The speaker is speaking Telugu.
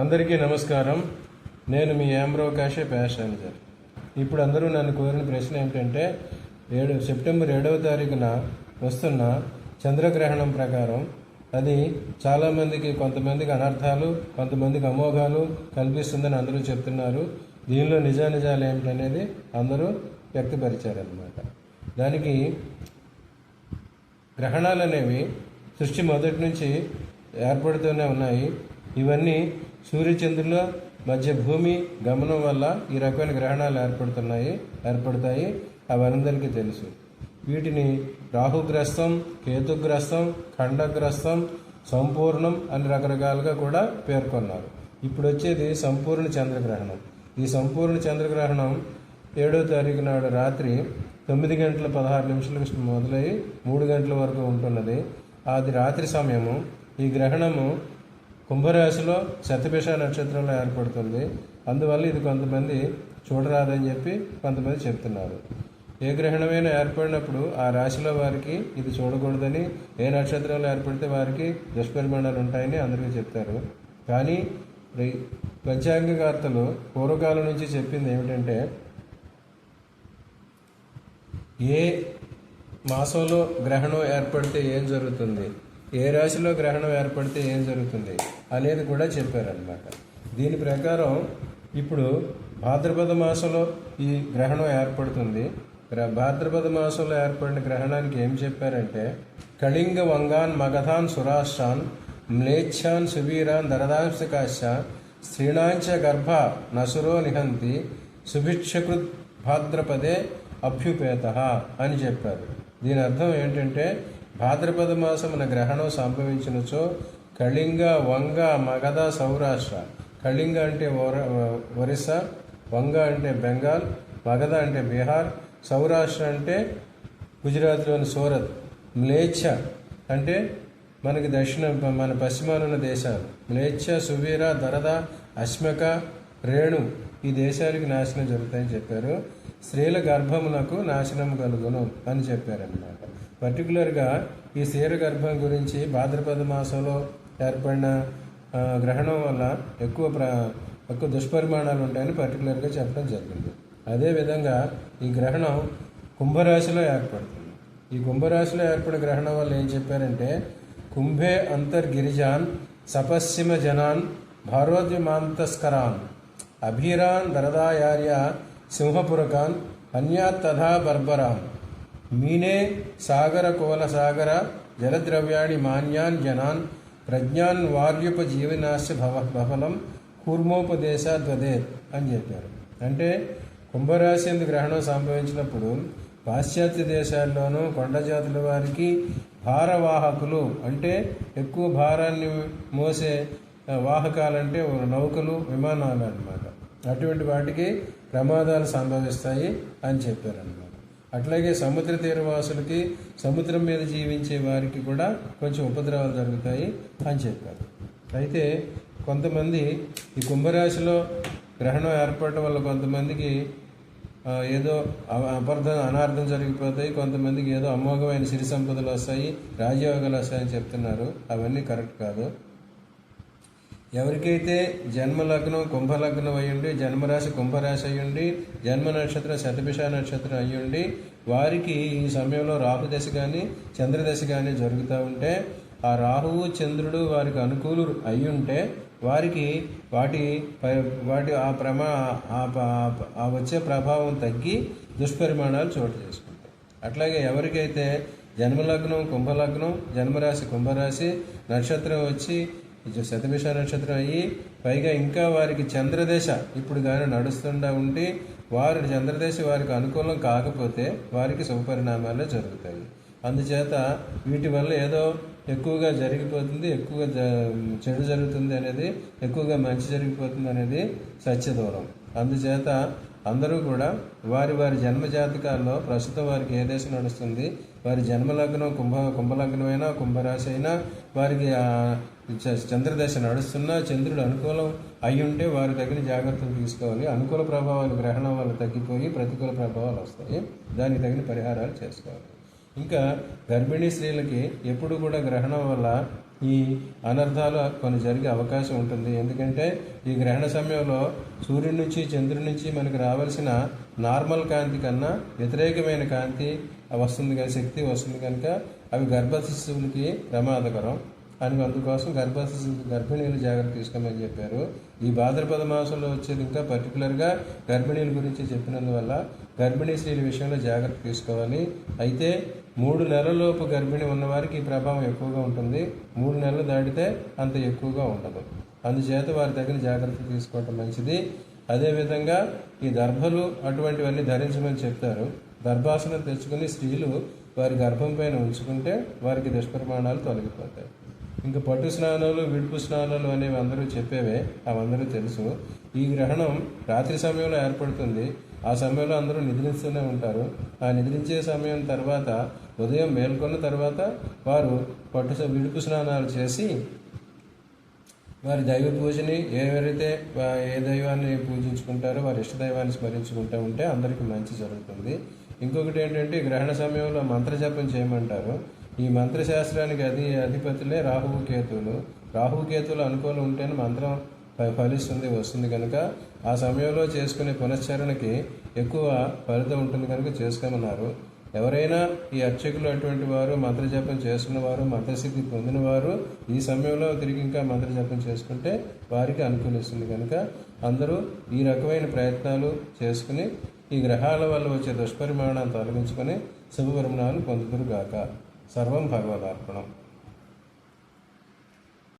అందరికీ నమస్కారం. నేను మీ యాంబ్రో కాషే ప్యాషన్జర్. ఇప్పుడు అందరూ నన్ను కోరిన ప్రశ్న ఏమిటంటే, సెప్టెంబర్ 7వ తారీఖున వస్తున్న చంద్రగ్రహణం ప్రకారం అది చాలామందికి, కొంతమందికి అనర్థాలు, కొంతమందికి అమోఘాలు కల్పిస్తుందని అందరూ చెప్తున్నారు. దీనిలో నిజానిజాలు ఏమిటనేది అందరూ వ్యక్తపరిచారన్నమాట. దానికి గ్రహణాలు అనేవి సృష్టి మొదటి నుంచి ఏర్పడుతూనే ఉన్నాయి. ఇవన్నీ సూర్యచంద్రుల మధ్య భూమి గమనం వల్ల ఈ రకమైన గ్రహణాలు ఏర్పడతాయి. అవనందరికీ తెలుసు. వీటిని రాహుగ్రస్తం, కేతుగ్రస్తం, ఖండగ్రస్తం, సంపూర్ణం అని రకరకాలుగా కూడా పేర్కొన్నారు. ఇప్పుడు వచ్చేది సంపూర్ణ చంద్రగ్రహణం. ఈ సంపూర్ణ చంద్రగ్రహణం 7వ తారీఖు నాడు రాత్రి 9:16 మొదలై 3 గంటల వరకు ఉంటున్నది. అది రాత్రి సమయము. ఈ గ్రహణము కుంభరాశిలో శతభిష నక్షత్రంలో ఏర్పడుతుంది. అందువల్ల ఇది కొంతమంది చూడరాదని చెప్పి కొంతమంది చెప్తున్నారు. ఏ గ్రహణమైనా ఏర్పడినప్పుడు ఆ రాశిలో వారికి ఇది చూడకూడదని, ఏ నక్షత్రంలో ఏర్పడితే వారికి దుష్పరిమాణాలు ఉంటాయని అందరికీ చెప్తారు. కానీ పంచాంగకర్తలు పూర్వకాలం నుంచి చెప్పింది ఏమిటంటే, ఏ మాసంలో గ్రహణం ఏర్పడితే ఏం జరుగుతుంది, ఏ రాశిలో గ్రహణం ఏర్పడితే ఏం జరుగుతుంది అనేది కూడా చెప్పారనమాట. దీని ప్రకారం ఇప్పుడు భాద్రపద మాసంలో ఈ గ్రహణం ఏర్పడుతుంది. భాద్రపద మాసంలో ఏర్పడిన గ్రహణానికి ఏం చెప్పారంటే, కళింగ వంగాన్ మగధాన్ సురాష్ట్రాన్ మ్లేచ్ఛాన్ సువీరాన్ దరదాంశకాశ స్త్రీణాంచ గర్భ నసురో నిహంతి సుభిక్షకృత్ భాద్రపదే అభ్యుపేత అని చెప్పారు. దీని అర్థం ఏంటంటే, భాద్రపద మాసమున గ్రహణం సంభవించినచో కళింగ, వంగ, మగధ, సౌరాష్ట్ర. కళింగ అంటే ఒరిస్సా, వంగ అంటే బెంగాల్, మగధ అంటే బీహార్, సౌరాష్ట్ర అంటే గుజరాత్లోని సూరత్, మ్లేచ్ఛ అంటే మనకి మన పశ్చిమానున్న దేశాలు, మ్లేచ్ఛ, సువీర, దరద, అశ్మక, రేణు ఈ దేశానికి నాశనం జరుగుతాయని చెప్పారు. స్త్రీల గర్భమునకు నాశనం కలుగును అని చెప్పారన్నమాట. పర్టికులర్గా ఈ స్త్రీల గర్భం గురించి భాద్రపద మాసంలో ఏర్పడిన గ్రహణం వల్ల ఎక్కువ దుష్పరిమాణాలు ఉంటాయని పర్టికులర్గా చెప్పడం జరిగింది. అదేవిధంగా ఈ గ్రహణం కుంభరాశిలో ఏర్పడుతుంది. ఈ కుంభరాశిలో ఏర్పడిన గ్రహణం వల్ల ఏం చెప్పారంటే, కుంభే అంతర్గిరిజాన్ సపశ్చిమ జనాన్ భారోద్యమాంతస్కరాన్ అభిరాన్ దరదాయార్య సింహపురకాన్ అన్యాత్ తథా బర్బరాన్ మీనే సాగర కోల సాగర జలద్రవ్యాణి మాన్యాన్ జనాన్ ప్రజ్ఞాన్ వార్యుపజీవనాశ భఫలం కూర్మోపదేశాద్వదే అని చెప్పారు. అంటే కుంభరాశి ఎందు గ్రహణం సంభవించినప్పుడు పాశ్చాత్య దేశాల్లోనూ కొండజాతుల వారికి భారవాహకులు అంటే ఎక్కువ భారాన్ని మోసే వాహకాలంటే నౌకలు, విమానాలు అన్నమాట. అటువంటి వాటికి ప్రమాదాలు సంభవిస్తాయి అని చెప్పారన్నమాట. అట్లాగే సముద్ర తీరవాసులకి, సముద్రం మీద జీవించే వారికి కూడా కొంచెం ఉపద్రవాలు జరుగుతాయి అని చెప్పారు. అయితే కొంతమంది ఈ కుంభరాశిలో గ్రహణం ఏర్పడటం వల్ల కొంతమందికి ఏదో అనార్థం జరిగిపోతాయి, కొంతమందికి ఏదో అమోఘమైన సిరి సంపదలు వస్తాయి, రాజయోగాలు వస్తాయని చెప్తున్నారు. అవన్నీ కరెక్ట్ కాదు. ఎవరికైతే జన్మలగ్నం కుంభలగ్నం అయ్యుండి, జన్మరాశి కుంభరాశి అయ్యుండి, జన్మ నక్షత్రం శతభిష నక్షత్రం అయ్యుండి, వారికి ఈ సమయంలో రాహుదశ కానీ చంద్రదశ కానీ జరుగుతూ ఉంటే, ఆ రాహువు చంద్రుడు వారికి అనుకూలు అయ్యుంటే వారికి వాటి వచ్చే ప్రభావం తగ్గి దుష్పరిమాణాలు చోటు చేసుకుంటాయి. అట్లాగే ఎవరికైతే జన్మలగ్నం కుంభలగ్నం, జన్మరాశి కుంభరాశి, నక్షత్రం వచ్చి శతభిష నక్షత్రం అయ్యి పైగా ఇంకా వారికి చంద్రదశ ఇప్పుడు కానీ నడుస్తుండా ఉండి వారి చంద్రదశ వారికి అనుకూలం కాకపోతే వారికి శుభపరిణామాలే జరుగుతాయి. అందుచేత వీటి వల్ల ఏదో ఎక్కువగా జరిగిపోతుంది, ఎక్కువగా చెడు జరుగుతుంది అనేది, ఎక్కువగా మంచి జరిగిపోతుంది అనేది సత్యదూరం. అందుచేత అందరూ కూడా వారి జన్మ జాతకాల్లో ప్రస్తుతం వారికి ఏ దేశం నడుస్తుంది, వారి జన్మలగ్నం కుంభలగ్నమైనా కుంభరాశి అయినా వారికి చంద్రదశ నడుస్తున్నా చంద్రుడు అనుకూలం అయ్యుంటే వారి తగిన జాగ్రత్తలు తీసుకోవాలి. అనుకూల ప్రభావాలు గ్రహణం వల్ల తగ్గిపోయి ప్రతికూల ప్రభావాలు వస్తాయి. దానికి తగిన పరిహారాలు చేసుకోవాలి. ఇంకా గర్భిణీ స్త్రీలకి ఎప్పుడు కూడా గ్రహణం వల్ల ఈ అనర్థాలు కొన్ని జరిగే అవకాశం ఉంటుంది. ఎందుకంటే ఈ గ్రహణ సమయంలో సూర్యుడి నుంచి చంద్రుడి నుంచి మనకు రావాల్సిన నార్మల్ కాంతి కన్నా వ్యతిరేకమైన కాంతి వస్తుంది, కానీ శక్తి వస్తుంది కనుక అవి గర్భశిశువులకి ప్రమాదకరం అని అందుకోసం గర్భిణీలు జాగ్రత్త తీసుకోమని చెప్పారు. ఈ భాద్రపద మాసంలో వచ్చేది ఇంకా పర్టికులర్గా గర్భిణీల గురించి చెప్పినందువల్ల గర్భిణీ స్త్రీల విషయంలో జాగ్రత్త తీసుకోవాలి. అయితే 3 నెలలలోపు గర్భిణి ఉన్నవారికి ఈ ప్రభావం ఎక్కువగా ఉంటుంది. 3 నెలలు దాటితే అంత ఎక్కువగా ఉండదు. అందుచేత వారి తగిన జాగ్రత్త తీసుకోవటం మంచిది. అదేవిధంగా ఈ దర్భలు అటువంటివన్నీ ధరించమని చెప్తారు. దర్భాసనం తెచ్చుకుని స్త్రీలు వారి గర్భం పైన ఉంచుకుంటే వారికి దుష్పరిమాణాలు తొలగిపోతాయి. ఇంకా పట్టు స్నానాలు, విడుపు స్నానాలు అనేవి అందరూ చెప్పేవే, అవందరూ తెలుసు. ఈ గ్రహణం రాత్రి సమయంలో ఏర్పడుతుంది. ఆ సమయంలో అందరూ నిద్రిస్తూనే ఉంటారు. ఆ నిద్రించే సమయం తర్వాత ఉదయం మేల్కొన్న తర్వాత వారు విడుపు స్నానాలు చేసి వారి దైవ పూజని ఎవరైతే ఏ దైవాన్ని పూజించుకుంటారో వారి ఇష్ట దైవాన్ని స్మరించుకుంటూ ఉంటే అందరికీ మంచి జరుగుతుంది. ఇంకొకటి ఏంటంటే గ్రహణ సమయంలో మంత్రజపం చేయమంటారు. ఈ మంత్రశాస్త్రానికి అధిపతులే రాహువు కేతువులు. రాహువు కేతువులు అనుకూలం ఉంటేనే మంత్రం ఫలిస్తుంది, వస్తుంది కనుక ఆ సమయంలో చేసుకునే పునశ్చరణకి ఎక్కువ ఫలితం ఉంటుంది కనుక చేసుకోమన్నారు. ఎవరైనా ఈ అర్చకులు అటువంటి వారు మంత్రజపం చేసుకున్న వారు, మంత్రసిద్ధి పొందిన వారు ఈ సమయంలో తిరిగి ఇంకా మంత్రజపం చేసుకుంటే వారికి అనుకూలిస్తుంది కనుక అందరూ ఈ రకమైన ప్రయత్నాలు చేసుకుని ఈ గ్రహాల వల్ల వచ్చే దుష్పరిమాణాన్ని తొలగించుకొని శుభపరిమాణాలు పొందుదురుగాక. సర్వం భగవదార్పణం.